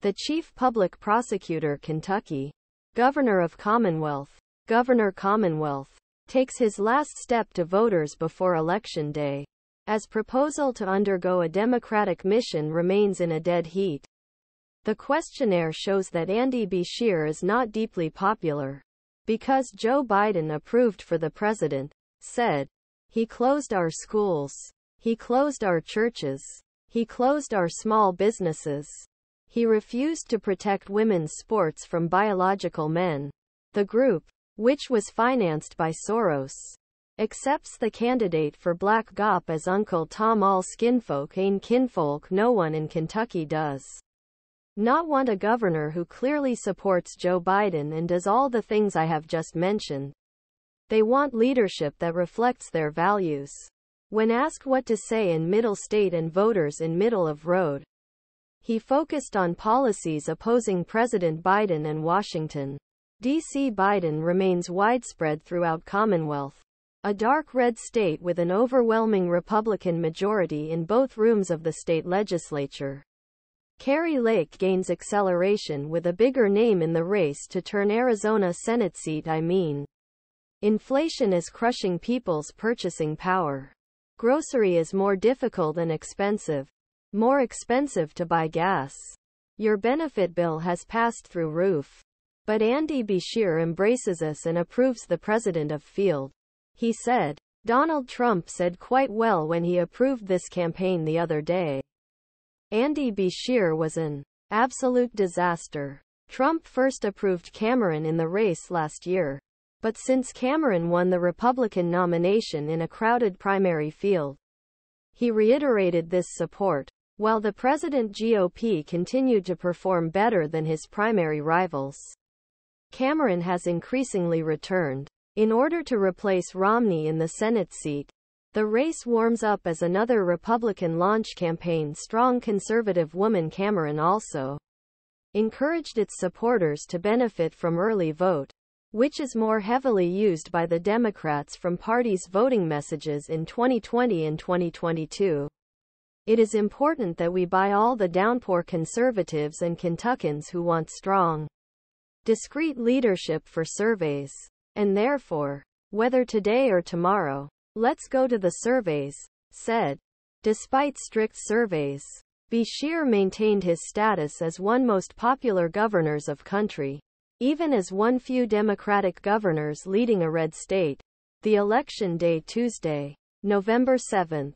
The Chief Public Prosecutor Kentucky, Governor of Commonwealth, Governor Commonwealth, takes his last step to voters before Election Day, as proposal to undergo a Democratic mission remains in a dead heat. The questionnaire shows that Andy Beshear is not deeply popular, because Joe Biden approved for the president, said, "He closed our schools. He closed our churches. He closed our small businesses. He refused to protect women's sports from biological men." The group, which was financed by Soros, accepts the candidate for Black GOP as Uncle Tom. All Skinfolk ain't Kinfolk. No one in Kentucky does not want a governor who clearly supports Joe Biden and does all the things I have just mentioned. They want leadership that reflects their values. When asked what to say in Middle State and voters in Middle of Road, he focused on policies opposing President Biden and Washington, D.C. Biden remains widespread throughout Commonwealth, a dark red state with an overwhelming Republican majority in both rooms of the state legislature. Kari Lake gains acceleration with a bigger name in the race to turn Arizona Senate seat. Inflation is crushing people's purchasing power. Grocery is more difficult and expensive. More expensive to buy gas. Your benefit bill has passed through roof. But Andy Beshear embraces us and approves the president of field. He said, "Donald Trump said quite well when he approved this campaign the other day. Andy Beshear was an absolute disaster. Trump first approved Cameron in the race last year. But since Cameron won the Republican nomination in a crowded primary field, he reiterated this support, while the President GOP continued to perform better than his primary rivals. Cameron has increasingly returned. In order to replace Romney in the Senate seat, the race warms up as another Republican launch campaign. Strong conservative woman Cameron also encouraged its supporters to benefit from early vote, which is more heavily used by the Democrats from parties' voting messages in 2020 and 2022. It is important that we buy all the downpour conservatives and Kentuckans who want strong, discreet leadership for surveys. And therefore, whether today or tomorrow, let's go to the surveys, said. Despite strict surveys, Beshear maintained his status as one most popular governors of country, even as one few Democratic governors leading a red state. The election day Tuesday, November 7th.